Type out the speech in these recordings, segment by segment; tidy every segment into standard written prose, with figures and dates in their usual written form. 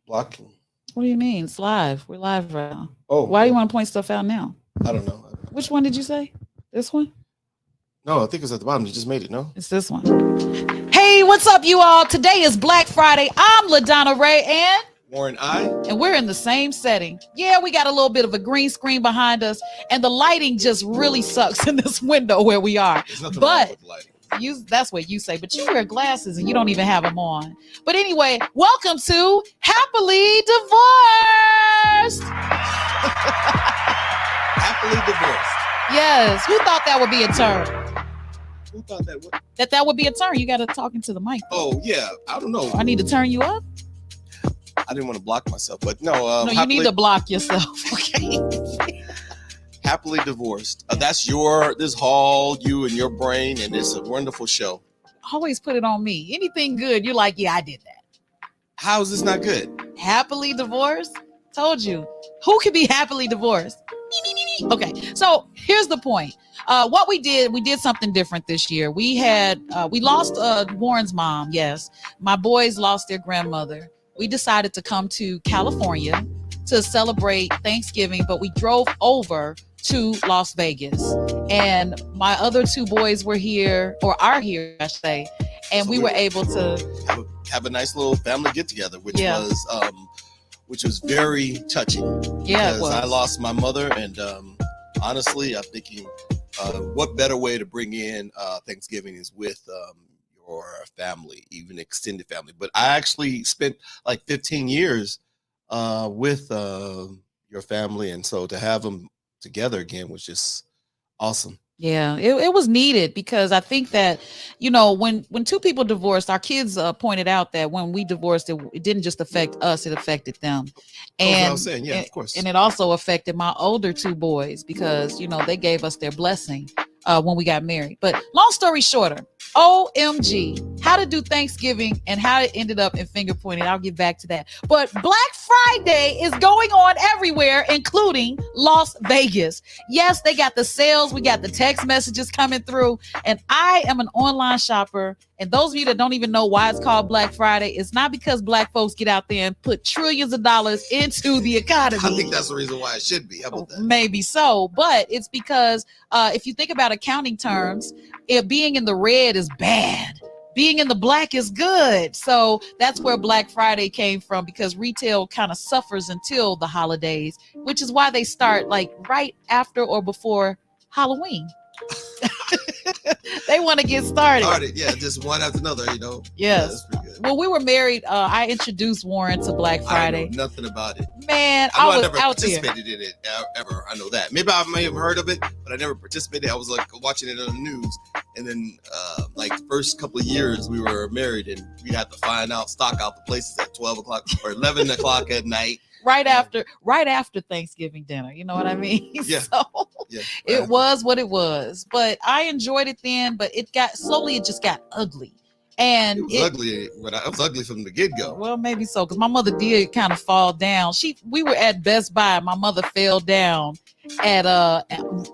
Blocking. What do you mean? It's live. We're live right now. Oh, Why do you want to point stuff out now? I don't know. Which one did you say? This one? No, I think it's at the bottom. You just made it. No. It's this one. Hey, what's up, you all? Today is Black Friday. I'm LaDonna Ray and Warren and we're in the same setting. Yeah, we got a little bit of a green screen behind us, and the lighting just really sucks in this window where we are. There's nothing wrong with lighting. That's what you say, but you wear glasses and you don't even have them on. But anyway, welcome to Happily Divorced. Happily divorced. Yes. Who thought that would be a term? Who thought that would? That would be a turn. You got to talk into the mic. Oh yeah, I don't know. I need to turn you up. I didn't want to block myself, but no. No, you need to block yourself. Okay. Happily divorced. That's this all you and your brain, and it's a wonderful show. Always put it on me. Anything good, you're like, yeah, I did that. How is this not good? Happily divorced? Told you. Who can be happily divorced? Okay, so here's the point. What we did something different this year. We lost Warren's mom. Yes, my boys lost their grandmother. We decided to come to California to celebrate Thanksgiving, but we drove over to Las Vegas, and my other two boys were here, or are here, I should say, and so we were able to have a nice little family get together, which was very touching. Yeah, because I lost my mother, and honestly, I'm thinking, what better way to bring in Thanksgiving is with your family, even extended family. But I actually spent like 15 years with your family, and so to have them together again was just awesome. Yeah, it was needed, because I think that, when two people divorced, our kids pointed out that when we divorced, it didn't just affect us, it affected them. And that's what I was saying. Yeah, of course. And it also affected my older two boys, because, they gave us their blessing when we got married. But long story shorter, OMG, how to do Thanksgiving and how it ended up in finger pointing. I'll get back to that. But Black Friday is going on everywhere, including Las Vegas. Yes, they got the sales. We got the text messages coming through. And I am an online shopper. And those of you that don't even know why it's called Black Friday, it's not because Black folks get out there and put trillions of dollars into the economy. I think that's the reason why it should be. How about that? Maybe so. But it's because if you think about accounting terms, being in the red is bad. Being in the black is good. So that's where Black Friday came from, because retail kind of suffers until the holidays, which is why they start like right after or before Halloween. They want to get started. Yeah, just one after another, Yes. Yeah, well, we were married. I introduced Warren to Black Friday. I know nothing about it. Man, I was never out participated in it ever. I know that. Maybe I may have heard of it, but I never participated. I was like watching it on the news. And then like the first couple of years we were married, and we had to stock out the places at 12 o'clock or 11 o'clock at night. Right after Thanksgiving dinner, you know what I mean? Yeah. So it was what it was, but I enjoyed it then. But it just got ugly, and it was ugly. But it was ugly from the get-go. Well, maybe so, because my mother did kind of fall down. We were at Best Buy. My mother fell down at I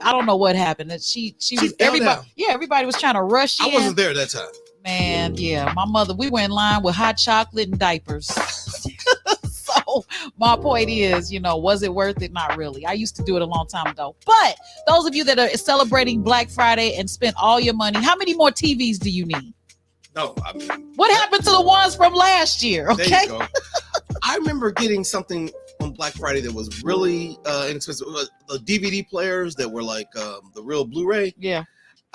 don't know what happened. That she was everybody. Down. Yeah, everybody was trying to rush in. I wasn't there that time. Man, yeah, my mother. We were in line with hot chocolate and diapers. So my point is, was it worth it? Not really. I used to do it a long time ago. But those of you that are celebrating Black Friday and spent all your money, how many more TVs do you need? No, I mean, what happened to the ones from last year? Okay. There you go. I remember getting something on Black Friday that was really inexpensive. The DVD players that were like the real Blu-ray. Yeah.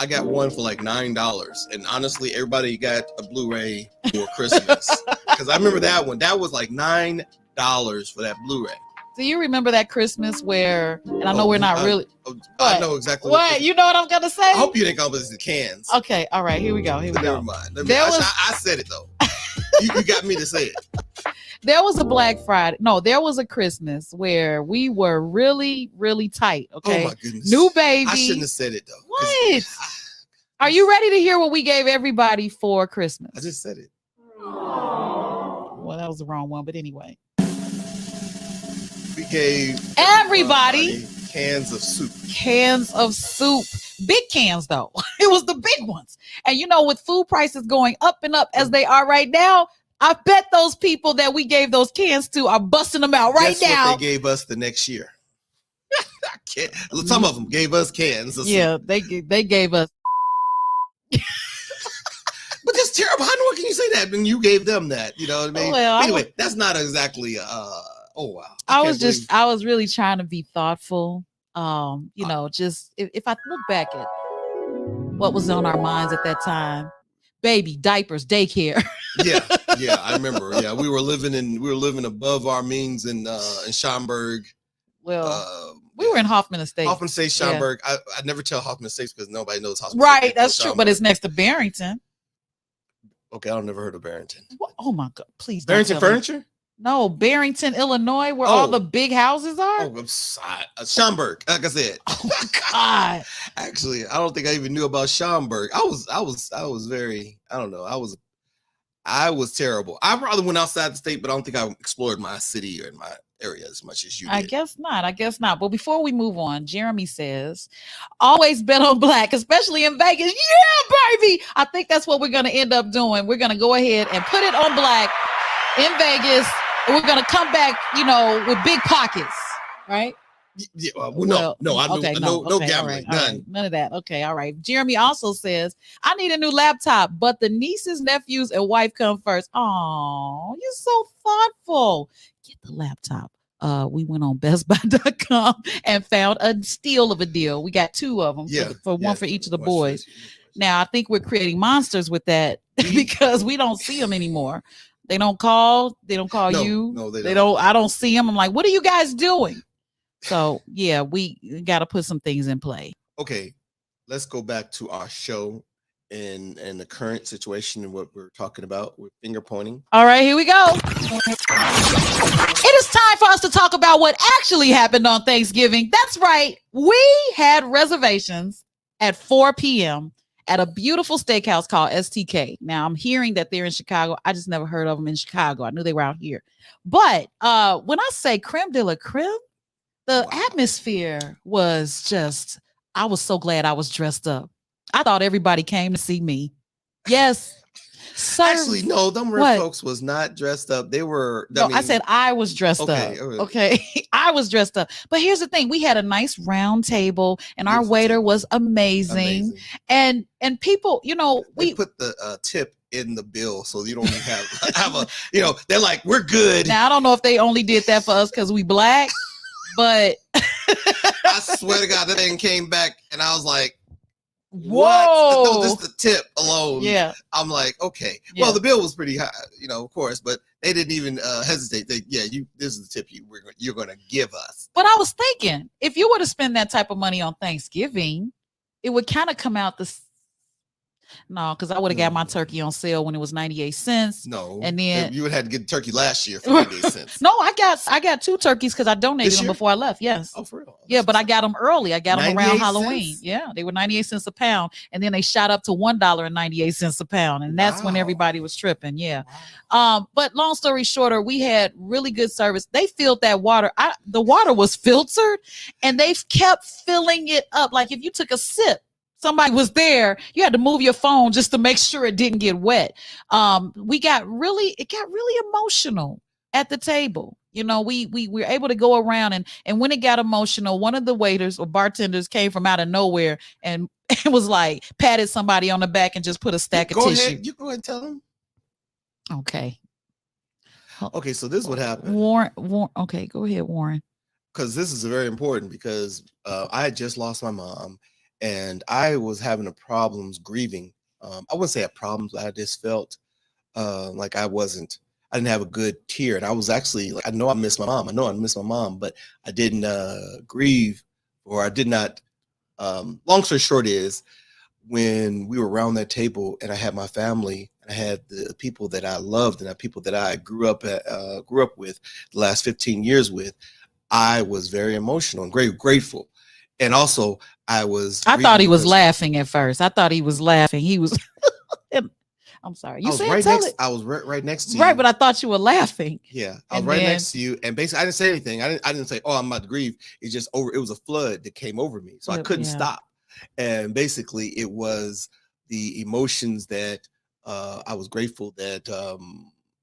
I got one for like $9, and honestly, everybody got a Blu-ray for Christmas, because I remember that one. That was like $9 for that Blu-ray. Do you remember that Christmas where? And I know we're not really. I know exactly. What you know what I'm gonna say? I hope you didn't call this the cans. Okay, all right, here we go. Never mind. I said it though. you got me to say it. There was a Black Friday. No, there was a Christmas where we were really, really tight. Okay. Oh my goodness. New baby. I shouldn't have said it though. What? Are you ready to hear what we gave everybody for Christmas? I just said it. Well, that was the wrong one, but anyway. We gave everybody cans of soup. Cans of soup. Big cans though. It was the big ones. And with food prices going up and up as they are right now, I bet those people that we gave those cans to are busting them out right Guess now. what they gave us the next year? Some of them gave us cans. Yeah, they gave us. But that's terrible. How can you say that when you gave them that? You know what I mean? Well, anyway, that's not exactly. Oh wow. I was really trying to be thoughtful. Just if I look back at what was on our minds at that time, baby diapers, daycare. yeah, I remember. Yeah, we were living above our means in Schaumburg. Well, we were in Hoffman Estates. Hoffman Estates, Schaumburg. Yeah. I never tell Hoffman Estates because nobody knows Hoffman. Right, that's true. But it's next to Barrington. Okay, I've never heard of Barrington. What? Oh my God! Please, Barrington Furniture. No, Barrington, Illinois, where all the big houses are. Oh, I'm sorry. Schaumburg, like I said. Oh my God! Actually, I don't think I even knew about Schaumburg. I was very. I don't know. I was terrible. I probably went outside the state, but I don't think I explored my city or my area as much as you did. I guess not. But before we move on, Jeremy says, always bet on black, especially in Vegas. Yeah, baby. I think that's what we're going to end up doing. We're going to go ahead and put it on black in Vegas. And we're going to come back, with big pockets, right? Yeah, no gambling, none. Right. None of that. Okay, all right. Jeremy also says, I need a new laptop, but the nieces, nephews, and wife come first. Oh, you're so thoughtful. Get the laptop. We went on bestbuy.com and found a steal of a deal. We got two of them for one for each of the boys. Now, I think we're creating monsters with that because we don't see them anymore. They don't call. They don't call you. No, they don't. I don't see them. I'm like, what are you guys doing? So yeah, we got to put some things in play. Okay, let's go back to our show and the current situation and what we're talking about with finger pointing. All right, here we go. It is time for us to talk about what actually happened on Thanksgiving. That's right, we had reservations at 4 p.m. at a beautiful steakhouse called STK. Now I'm hearing that they're in Chicago. I just never heard of them in Chicago. I knew they were out here, but when I say creme de la creme. The atmosphere was just, I was so glad I was dressed up. I thought everybody came to see me. Yes. Actually, no, them folks was not dressed up. They were. I said I was dressed up. Okay. I was dressed up. But here's the thing. We had a nice round table and our waiter was amazing. And people, we put the tip in the bill so you don't have a, they're like, we're good. Now, I don't know if they only did that for us because we black. But I swear to God, that thing came back and I was like, whoa, what? This is the tip alone. Yeah. I'm like, okay. Yeah. Well, the bill was pretty high, of course, but they didn't even hesitate. This is the tip you're going to give us. But I was thinking, if you were to spend that type of money on Thanksgiving, it would kind of come out No, because I would have got my turkey on sale when it was 98 cents. No, and then you would have had to get turkey last year for 98 cents. No, I got two turkeys because I donated them before I left. Yes. Oh, for real? Yeah, but I got them early. I got them around Halloween. Cents? Yeah, they were 98 cents a pound, and then they shot up to $1.98 a pound, and that's when everybody was tripping. Yeah. Wow. But long story shorter, we had really good service. They filled that water. The water was filtered, and they kept filling it up. Like if you took a sip. Somebody was there. You had to move your phone just to make sure it didn't get wet. It got really emotional at the table. We were able to go around and when it got emotional, one of the waiters or bartenders came from out of nowhere and it was like patted somebody on the back and just put a stack of tissue. You go ahead and tell them. Okay. Okay, so this is what happened. Warren. Okay, go ahead, Warren. Because this is very important because I had just lost my mom. And I was having problems grieving. I wouldn't say I had problems, but I just felt like I didn't have a good tear. And I was actually like, I know I miss my mom, but I didn't grieve or I did not. Long story short is when we were around that table and I had my family and I had the people that I loved and the people that I grew up with the last 15 years with, I was very emotional and grateful. And also, I thought he was laughing at first. I thought he was laughing. He was. I'm sorry. You said I was right next to you. Right, but I thought you were laughing. Yeah, I was next to you, and basically, I didn't say anything. I didn't say, "Oh, I'm about to grieve." It's just over. It was a flood that came over me, so I couldn't stop. And basically, it was the emotions that I was grateful that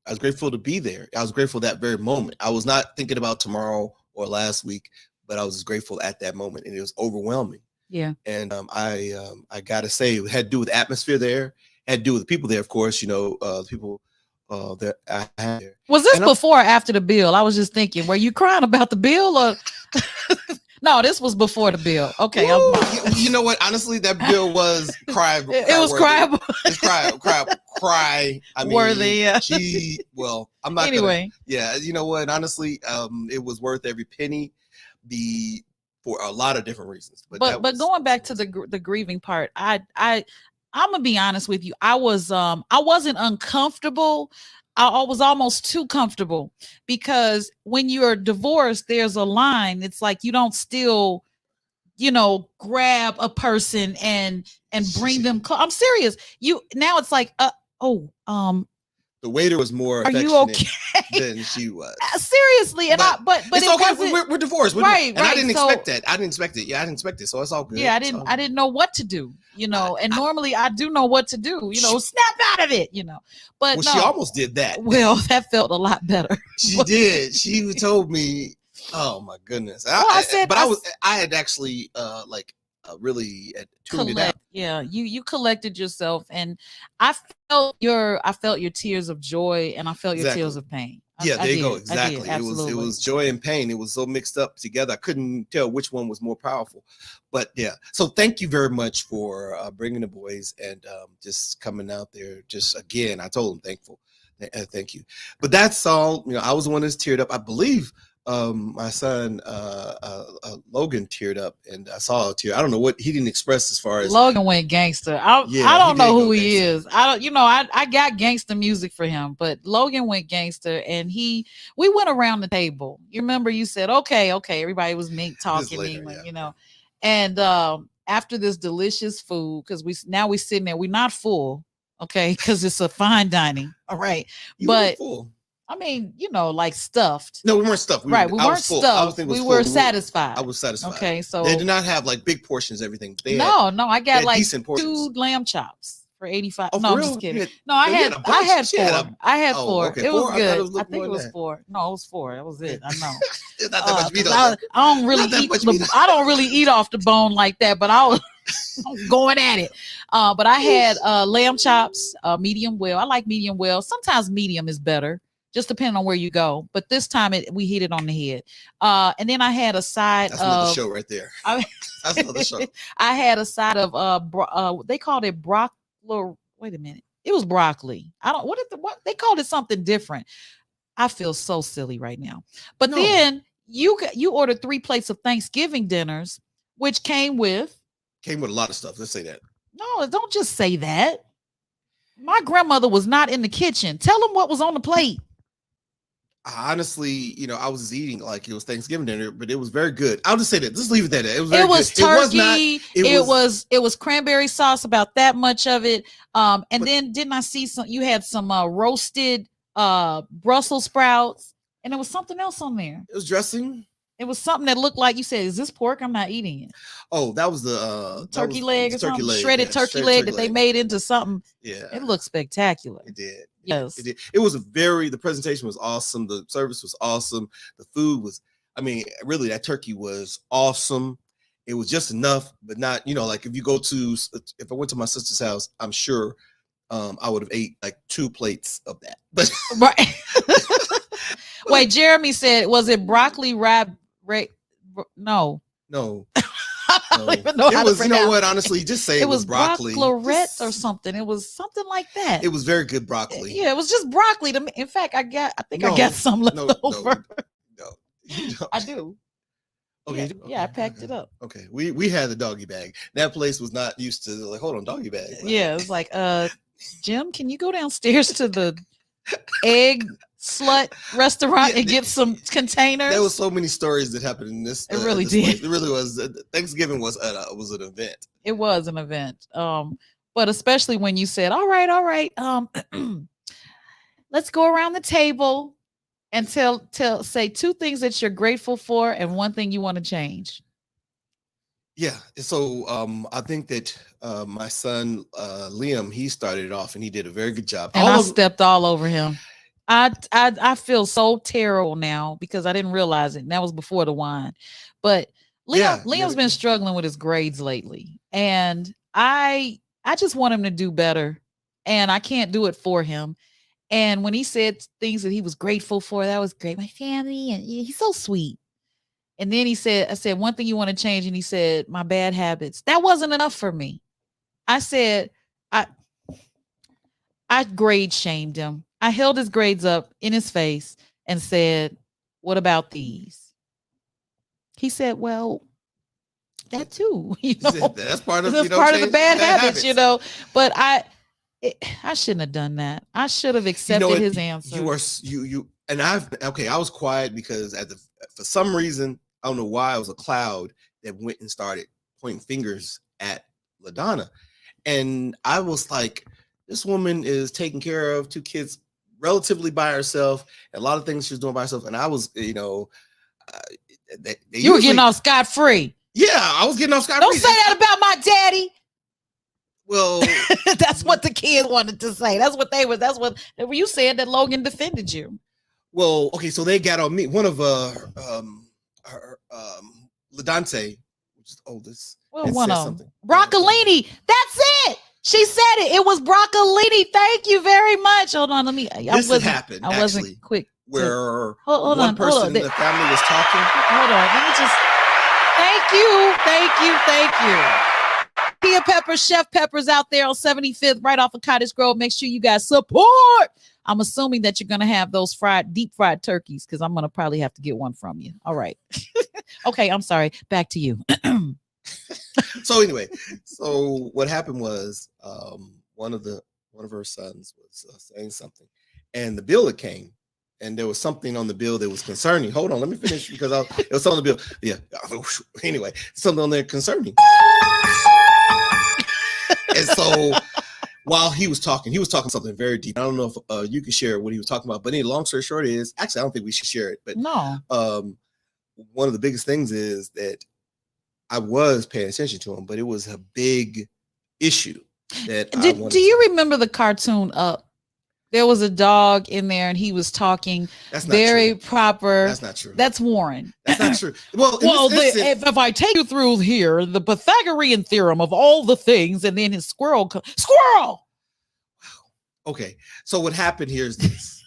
I was grateful to be there. I was grateful that very moment. I was not thinking about tomorrow or last week, but I was just grateful at that moment, and it was overwhelming. Yeah. And I gotta say, it had to do with the atmosphere there, had to do with the people there, of course. People that I had there. Was this And I'm- before or after the bill? I was just thinking, were you crying about the bill or? No, this was before the bill. Okay. Woo! You know what? Honestly, that bill was cry. It was cry. It's cry. I mean, Worthy. Yeah. Well, I'm not Anyway. Yeah, you know what? Honestly, it was worth every penny. For a lot of different reasons. But going back to the grieving part, I'm gonna be honest with you. I wasn't uncomfortable. I was almost too comfortable, because when you're divorced, there's a line. It's like you don't still, grab a person and bring them close. I'm serious. Now it's like, the waiter was more are affectionate you okay? than she was. Seriously, and but it's okay. We're divorced, right? I didn't expect that. I didn't expect it. Yeah, I didn't expect it. So it's all good. Yeah, I didn't know what to do. And normally I do know what to do. Snap out of it. But she almost did that. Well, that felt a lot better. She did. She told me, "Oh my goodness." I had actually really tuned it out. Yeah, you collected yourself, and I felt your tears of joy, and I felt your tears of pain. There you go. Exactly. It was joy and pain. It was so mixed up together. I couldn't tell which one was more powerful. But yeah. So thank you very much for bringing the boys and just coming out there. Just again, I told them thankful. Thank you. But that's all. I was the one that's teared up. I believe my son Logan teared up, and I saw a tear. I don't know what he didn't express as far as Logan went gangster. I don't know who he is. I don't, I got gangster music for him, but Logan went gangster, and we went around the table. You remember you said, okay, everybody was talking, and after this delicious food, because we sitting there, we're not full, okay, because it's a fine dining, all right, but full. I mean, like stuffed. No, we weren't stuffed. We weren't stuffed. We were satisfied. I was satisfied. Okay, so they did not have like big portions of everything. No, I got like decent portions. 2 lamb chops for $85. Oh, no, I'm just kidding. I had 4. I had 4. Okay, it was 4? good. I think it was 4. No, it was 4. That was it. I know. It's not that much meat I don't really eat. I don't really eat off the bone like that, but I was going at it. But I had lamb chops, medium well. I like medium well. Sometimes medium is better, just depending on where you go. But this time we hit it on the head. And then I had a side That's another show right there. That's another show. I had a side of they called it broccoli. Wait a minute. It was broccoli. What they called it something different. I feel so silly right now. But then you ordered 3 plates of Thanksgiving dinners, which came with a lot of stuff. Let's say that. No, don't just say that. My grandmother was not in the kitchen. Tell them what was on the plate. Honestly, I was eating like it was Thanksgiving dinner, but it was very good. I'll just say that. Just leave it at that. It was very good. Turkey. It was cranberry sauce, about that much of it. Then didn't I see some? You had some roasted Brussels sprouts, and there was something else on there. It was dressing. It was something that looked like, you said, "Is this pork? I'm not eating it." Oh, that was the turkey leg or something, shredded turkey leg that they made into something. Yeah, it looked spectacular. It did. Yes, it did. It was the presentation was awesome. The service was awesome. The food was, really, that turkey was awesome. It was just enough, but not, like if I went to my sister's house, I'm sure I would have ate like 2 plates of that. But right. Wait, Jeremy said, was it broccoli No. I don't even know how to pronounce it. Honestly, just say it was broccoli. Broccolette or something. It was something like that. It was very good broccoli. Yeah, it was just broccoli. In fact, I got some left over. No, I do. Okay. Yeah, I packed it up. Okay. We had the doggy bag. That place was not used to like, hold on, doggy bag. Yeah, it was like, Jim, can you go downstairs to the egg slut restaurant and get some containers? There was so many stories that happened in this. It really this did. Place. It really was. Thanksgiving was an event. It was an event. But especially when you said, all right. Let's go around the table and say 2 things that you're grateful for and 1 thing you want to change. Yeah. So I think that my son Liam, he started it off and he did a very good job. And I stepped all over him. I feel so terrible now because I didn't realize it. And that was before the wine. But Yeah. Liam's been struggling with his grades lately. And I just want him to do better. And I can't do it for him. And when he said things that he was grateful for, that was great. My family, and he's so sweet. And then I said, one thing you want to change. And he said, my bad habits. That wasn't enough for me. I said, I grade shamed him. I held his grades up in his face and said, what about these? He said, well, that too, That's part of, that's part of the bad habits, but I shouldn't have done that. I should have accepted his answer. And I was quiet because for some reason, I don't know why, it was a cloud that went and started pointing fingers at LaDonna. And I was like, this woman is taking care of 2 kids relatively by herself. A lot of things she's doing by herself. And I was, you were getting off scot-free. Yeah, I was getting off scot-free. Don't say that about my daddy. Well, that's what the kids wanted to say. That's what you said, that Logan defended you. Well, okay, so they got on me. One of LaDante, which is the oldest. Well, one of them. Broccolini. That's it. She said it. It was broccolini. Thank you very much. Hold on, let me. This happened. I wasn't quick. Where one person in the family was talking. Hold on. Let me just. Thank you. Pia Peppers, Chef Peppers out there on 75th, right off of Cottage Grove. Make sure you guys support. I'm assuming that you're gonna have those deep fried turkeys, because I'm gonna probably have to get one from you. All right. Okay, I'm sorry. Back to you. So anyway, what happened was one of her sons was saying something, and the bill that came, and there was something on the bill that was concerning. Hold on, let me finish, because it was something on the bill. Yeah. Anyway, something on there concerning. And so while he was talking something very deep. I don't know if you can share what he was talking about, but long story short is, actually, I don't think we should share it. But no, one of the biggest things is that I was paying attention to him, but it was a big issue that do you remember the cartoon Up? There was a dog in there and he was talking. That's not very true. Proper. That's not true. That's Warren. That's not true. Well, if I take you through here, the Pythagorean theorem of all the things, and then his squirrel. Okay. So what happened here is this.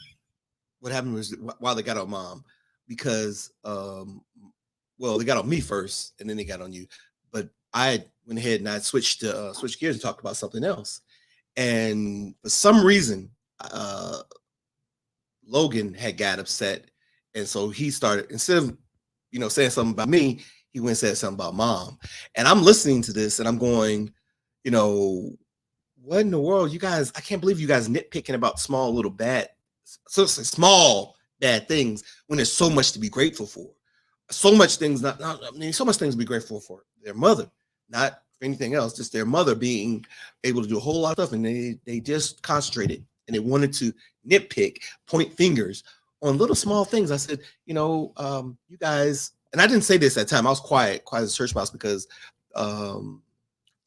What happened was, while they got on Mom, because they got on me first and then they got on you. But I went ahead and I switched gears and talked about something else. And for some reason, Logan had got upset, and so he started, instead of saying something about me, he went and said something about Mom. And I'm listening to this and I'm going, what in the world, you guys? I can't believe you guys nitpicking about small bad things when there's so much to be grateful for. So much things to be grateful for. Their mother, not for anything else, just their mother being able to do a whole lot of stuff, and they just concentrated and they wanted to nitpick, point fingers on little small things. I said, you guys, and I didn't say this at the time. I was quiet as a church mouse, because for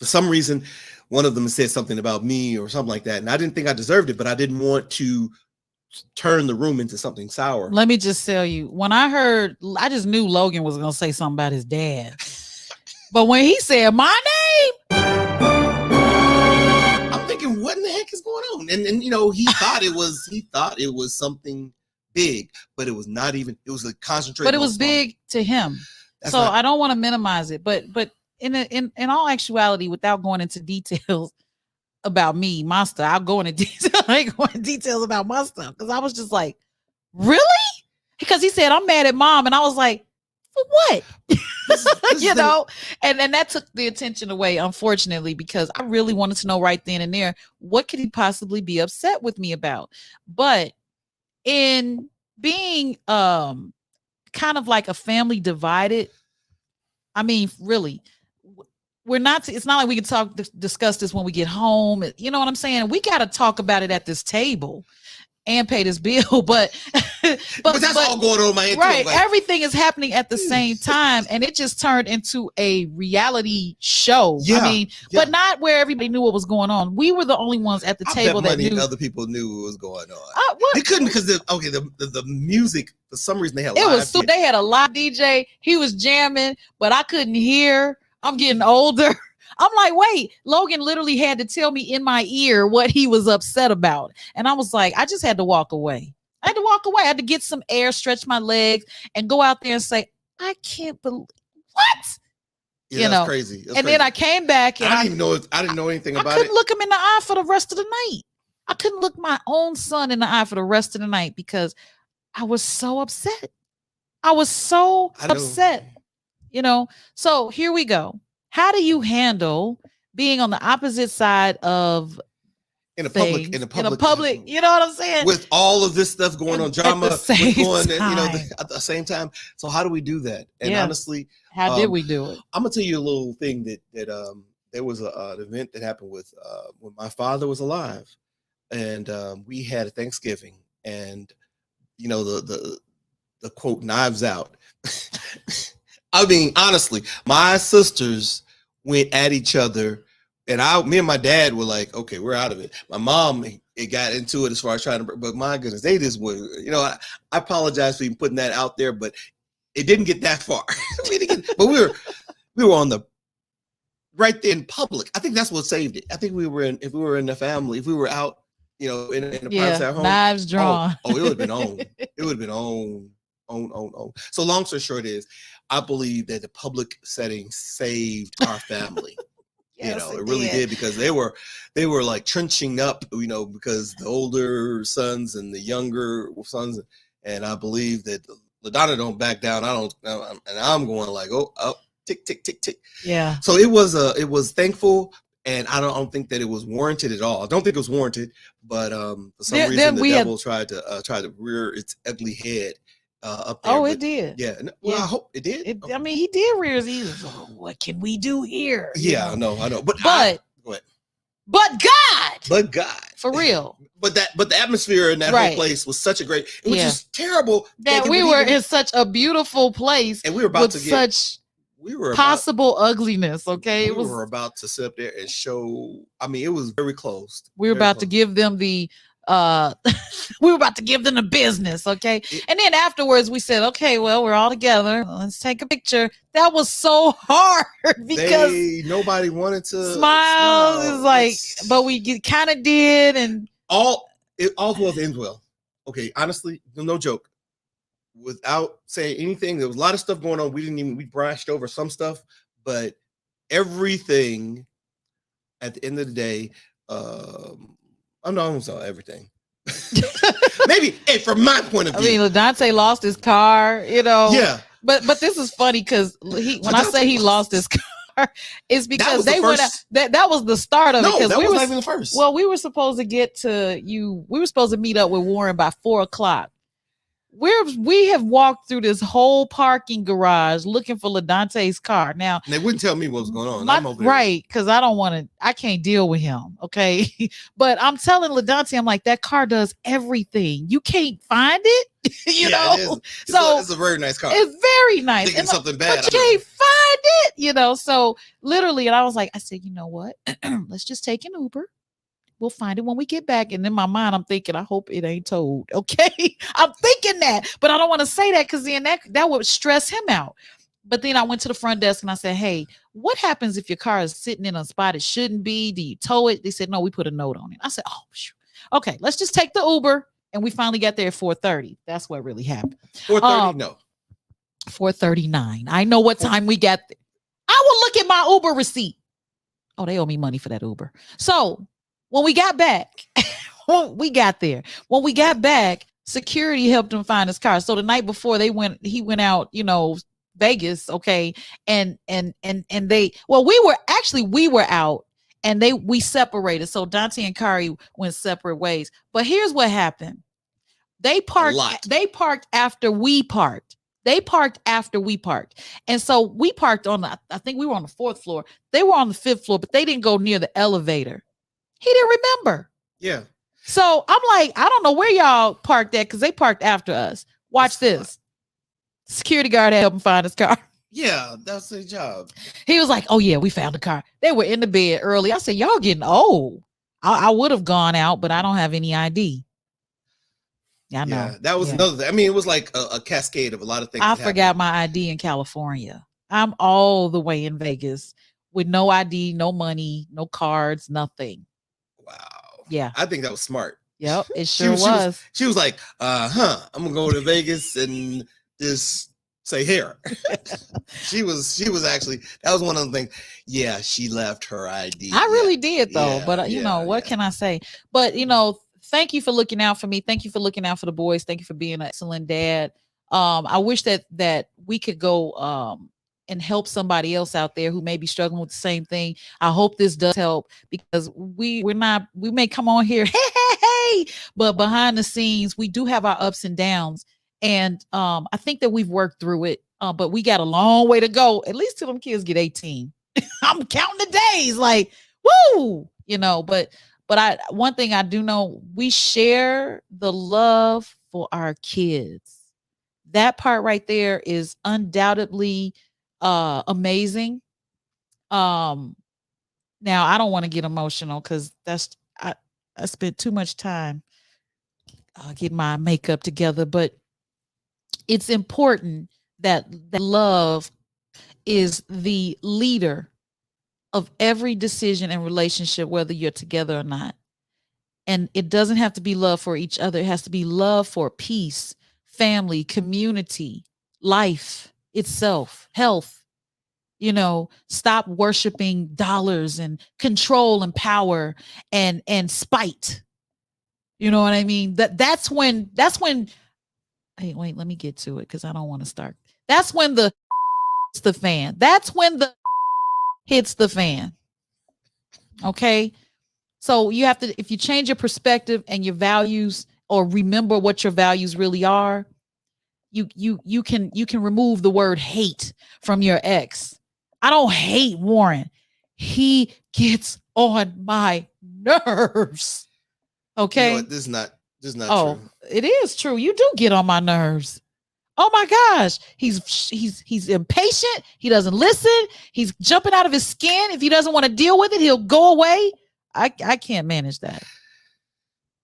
some reason, one of them said something about me or something like that, and I didn't think I deserved it, but I didn't want to turn the room into something sour. Let me just tell you, when I just knew Logan was going to say something about his dad. But when he said my name, I'm thinking, what in the heck is going on? And he thought it was something big, but it was not even. It was a concentrated. But it was big to him. So I don't want to minimize it. But in all actuality, without going into details about me, my stuff, I'll go into detail. I ain't going into details about my stuff, because I was just like, really? Because he said, I'm mad at Mom, and I was like, for what? And that took the attention away, unfortunately, because I really wanted to know right then and there, what could he possibly be upset with me about? But in being kind of like a family divided, I mean, really, it's not like we can discuss this when we get home. You know what I'm saying? We got to talk about it at this table. and pay this bill, but that's all going on in my head. Right, Like, everything is happening at the same time, and it just turned into a reality show. Yeah, I mean, but not where everybody knew what was going on. We were the only ones at the table that knew. Other people knew what was going on. They couldn't because the music, for some reason they had. They had a live DJ. He was jamming, but I couldn't hear. I'm getting older. I'm like, wait, Logan literally had to tell me in my ear what he was upset about. And I was like, I just had to walk away. I had to get some air, stretch my legs, and go out there and say, I can't believe what? Yeah, that's crazy. Then I came back and I didn't know anything about it. I couldn't look him in the eye for the rest of the night. I couldn't look my own son in the eye for the rest of the night because I was so upset. Upset. So here we go. How do you handle being on the opposite side of in a public, you know what I'm saying? With all of this stuff going on, drama at the same time. So how do we do that? And honestly, how did we do it? I'm gonna tell you a little thing that there was an event that happened with when my father was alive, and we had a Thanksgiving, and the quote knives out. I mean, honestly, my sisters went at each other, and me and my dad were like, okay, we're out of it. My mom, it got into it as far as trying to, but my goodness, they just were, I apologize for even putting that out there, but it didn't get that far. But we were on the right there in public. I think that's what saved it. I think if we were in the family, if we were out, in a private home, knives drawn. Oh, it would have been on. It would have been on. So long story short is, I believe that the public setting saved our family. Yes, it really did, because they were like trenching up, because the older sons and the younger sons, and I believe that LaDonna don't back down. And I'm going like, oh, tick, tick, tick, tick. Yeah. So it was thankful. And I don't think that it was warranted at all. I don't think it was warranted, but for some reason the devil tried to rear its ugly head up there. Oh, it did. Yeah. Well, I hope it did. I mean, he did rear his ears. Oh, what can we do here? Yeah, I know. But go ahead. But God, for real. But the atmosphere in that whole place was such a great. It was just terrible that we were in such a beautiful place, and we were about to get such. Possible ugliness, okay? We were about to sit up there and show. I mean, it was very close. We were about to give them the business, okay? And then afterwards we said, okay, well, we're all together. Let's take a picture. That was so hard because nobody wanted to smile. It was like, but we kind of did, and all was ends well. Okay, honestly, no joke. Without saying anything, there was a lot of stuff going on. We brushed over some stuff, but everything at the end of the day, I almost saw everything. Maybe, from my point of view. I mean, LaDante lost his car, Yeah. But this is funny because when I say he lost his car, it's because they went out. That was the start of it. No, that was not even the first. Well, we were supposed to we were supposed to meet up with Warren by 4:00. We have walked through this whole parking garage looking for LaDante's car. Now and they wouldn't tell me what was going on. Right, because I can't deal with him. Okay. But I'm telling LaDante, I'm like, that car does everything. You can't find it. It's a very nice car. It's very nice. Thinking something bad. But you can't find it, so literally, and I said, you know what? Let's just take an Uber. We'll find it when we get back. And in my mind, I'm thinking, I hope it ain't told. Okay. I'm thinking that, but I don't want to say that because then that would stress him out. But then I went to the front desk and I said, hey, what happens if your car is sitting in a spot it shouldn't be? Do you tow it? They said, no, we put a note on it. I said, oh, sure. Okay, let's just take the Uber. And we finally got there at 4:30. That's what really happened. 4:30? No. 4:39. I know what time we got there. I will look at my Uber receipt. Oh, they owe me money for that Uber. So when we got back, we got there. When we got back, security helped him find his car. So the night before he went out, Vegas. Okay. And we were out and we separated. So Dante and Kari went separate ways. But here's what happened. They parked after we parked. And so we parked I think we were on the 4th floor. They were on the 5th floor, but they didn't go near the elevator. He didn't remember. Yeah. So I'm like, I don't know where y'all parked at because they parked after us. Watch this. Security guard had help him find his car. Yeah, that's their job. He was like, oh yeah, we found the car. They were in the bed early. I said, y'all getting old. I would have gone out, but I don't have any ID. Yeah, I know. Yeah, that was another thing. I mean, it was like a cascade of a lot of things. I forgot my ID in California. I'm all the way in Vegas with no ID, no money, no cards, nothing. Wow. Yeah. I think that was smart. Yep, it sure was. She was like, I'm gonna go to Vegas and just say here. she was actually, that was one of the things. Yeah, she left her ID. I really did though, but you know, what can I say? But you know, thank you for looking out for me. Thank you for looking out for the boys. Thank you for being an excellent dad. I wish that we could go and help somebody else out there who may be struggling with the same thing. I hope this does help because we may come on here, hey, but behind the scenes, we do have our ups and downs. And I think that we've worked through it, but we got a long way to go, at least till them kids get 18. I'm counting the days like, woo, you know, but one thing I do know, we share the love for our kids. That part right there is undoubtedly amazing. Now I don't want to get emotional because I spent too much time getting my makeup together, but it's important that love is the leader of every decision and relationship, whether you're together or not. And it doesn't have to be love for each other. It has to be love for peace, family, community, life itself, health. You know, stop worshiping dollars and control and power and spite. You know what I mean? That's when hey, wait, let me get to it because I don't want to start. That's when the fan. That's when the hits the fan. Okay. So you have to, if you change your perspective and your values, or remember what your values really are, you can remove the word hate from your ex. I don't hate Warren. He gets on my nerves. Okay. You know what? This is not true. It is true. You do get on my nerves. Oh my gosh. He's impatient. He doesn't listen. He's jumping out of his skin. If he doesn't want to deal with it, he'll go away. I can't manage that.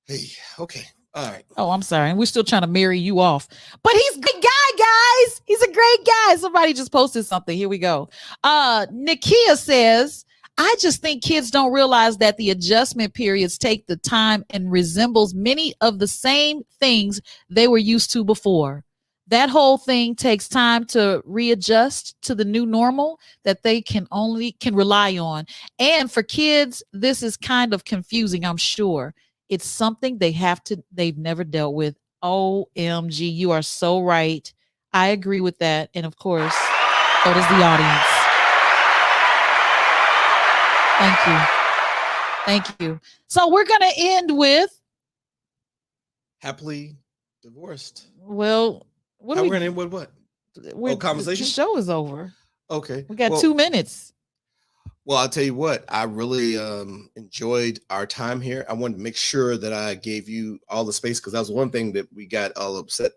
Hey, okay. All right. Oh, I'm sorry. We're still trying to marry you off. But he's a good guy, guys. He's a great guy. Somebody just posted something. Here we go. Nikia says, I just think kids don't realize that the adjustment periods take the time and resembles many of the same things they were used to before. That whole thing takes time to readjust to the new normal that they can rely on. And for kids, this is kind of confusing, I'm sure. It's something they've never dealt with. OMG, you are so right. I agree with that. And of course, so does the audience. Thank you. So we're going to end with happily divorced. Well, we're going to end with what? Conversation? The show is over. Okay. We got 2 minutes. Well, I'll tell you what, I really enjoyed our time here. I wanted to make sure that I gave you all the space because that was one thing that we got all upset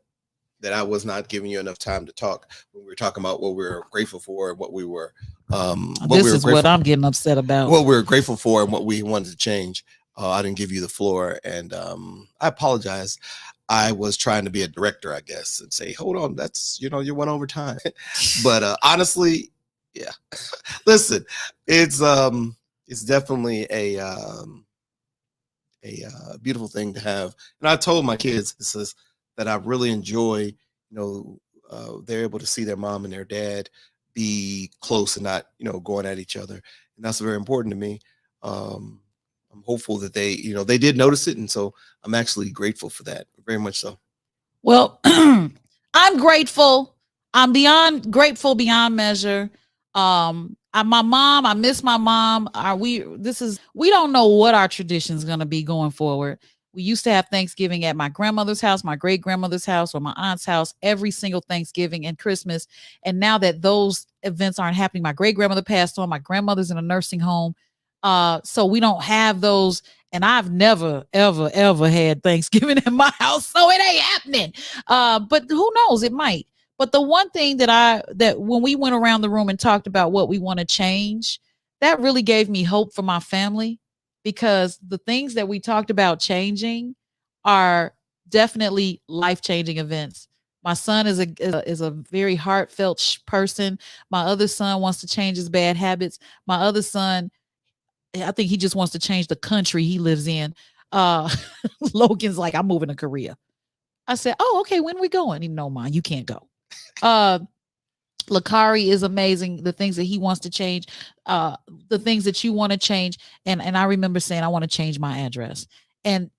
that I was not giving you enough time to talk when we were talking about what we were grateful for and what we were. What I'm getting upset about. What we were grateful for and what we wanted to change. I didn't give you the floor, and I apologize. I was trying to be a director, I guess, and say, hold on, that's, you went over time. But honestly, yeah, listen, it's definitely a beautiful thing to have. And I told my kids this that I really enjoy, they're able to see their mom and their dad be close and not, going at each other. And that's very important to me. I'm hopeful that they did notice it. And so I'm actually grateful for that. Very much so. Well, I'm grateful. I'm beyond grateful, beyond measure. My mom, I miss my mom. We don't know what our tradition is going to be going forward. We used to have Thanksgiving at my grandmother's house, my great grandmother's house, or my aunt's house every single Thanksgiving and Christmas. And now that those events aren't happening, my great grandmother passed on, my grandmother's in a nursing home. So we don't have those And I've never, ever, ever had Thanksgiving in my house, so it ain't happening. But who knows? It might. But the one thing that when we went around the room and talked about what we want to change, that really gave me hope for my family, because the things that we talked about changing are definitely life-changing events. My son is a very heartfelt person. My other son wants to change his bad habits. My other son, I think he just wants to change the country he lives in. Logan's like, I'm moving to Korea. I said, oh, okay, when are we going? He, no, Mom, you can't go. Lakari is amazing. The things that he wants to change, the things that you want to change. And I remember saying, I want to change my address. And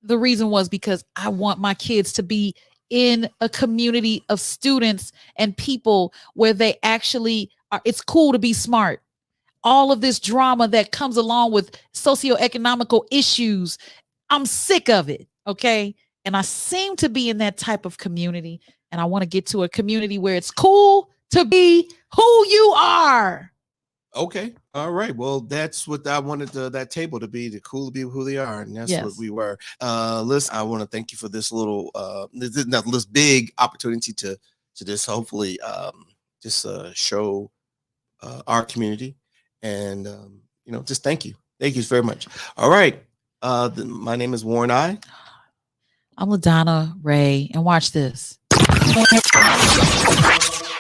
the reason was because I want my kids to be in a community of students and people where they actually are. It's cool to be smart. All of this drama that comes along with socioeconomical issues, I'm sick of it. Okay. And I seem to be in that type of community. And I want to get to a community where it's cool to be who you are. Okay. All right. Well, that's what I wanted that table to be, the cool to be who they are. And that's what we were. Listen, I want to thank you for this little, this big opportunity to just hopefully just show our community. And, just thank you. Thank you very much. All right. My name is Warren I. I'm LaDonna Ray. And watch this.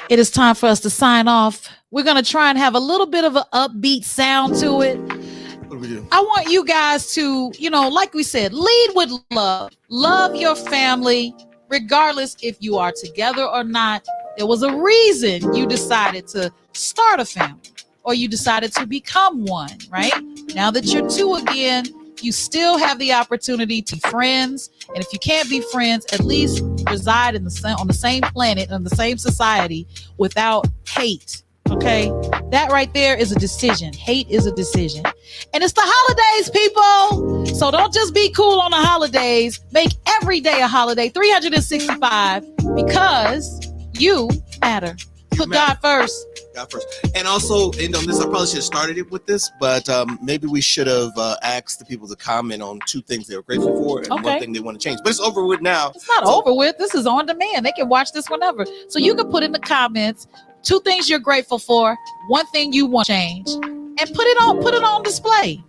It is time for us to sign off. We're going to try and have a little bit of an upbeat sound to it. What do we do? I want you guys to, like we said, lead with love. Love your family, regardless if you are together or not. There was a reason you decided to start a family or you decided to become one, right? Now that you're two again, you still have the opportunity to be friends. And if you can't be friends, at least reside on the same planet, in the same society without hate. Okay. That right there is a decision. Hate is a decision. And it's the holidays, people. So don't just be cool on the holidays. Make every day a holiday, 365, because you matter. Put God first. God first. And also, this, I probably should have started it with this, but maybe we should have asked the people to comment on 2 things they were grateful for and 1 thing they want to change. But it's over with now. It's not over with. This is on demand. They can watch this whenever. So you can put in the comments 2 things you're grateful for, 1 thing you want to change, and put it on display.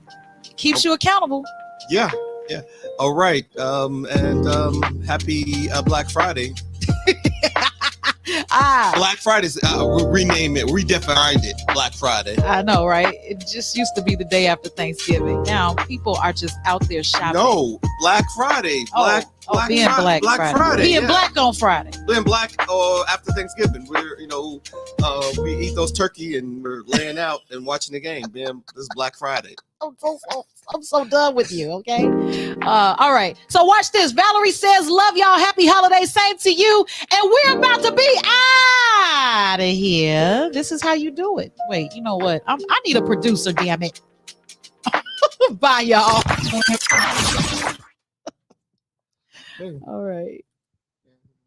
Keeps you accountable. Yeah. All right. And happy Black Friday. Black Friday's rename it, redefined it. Black Friday. I know, right? It just used to be the day after Thanksgiving. Now people are just out there shopping. No, Black Friday. Black being Friday. Black Friday. Being black on Friday. Being black after Thanksgiving. We're we eat those turkey and we're laying out and watching the game. This is Black Friday. I'm so done with you, okay? All right. So watch this. Valerie says, love y'all. Happy holidays. Same to you. And we're about to be out of here. This is how you do it. Wait, you know what? I need a producer, damn it. Bye, y'all. All right.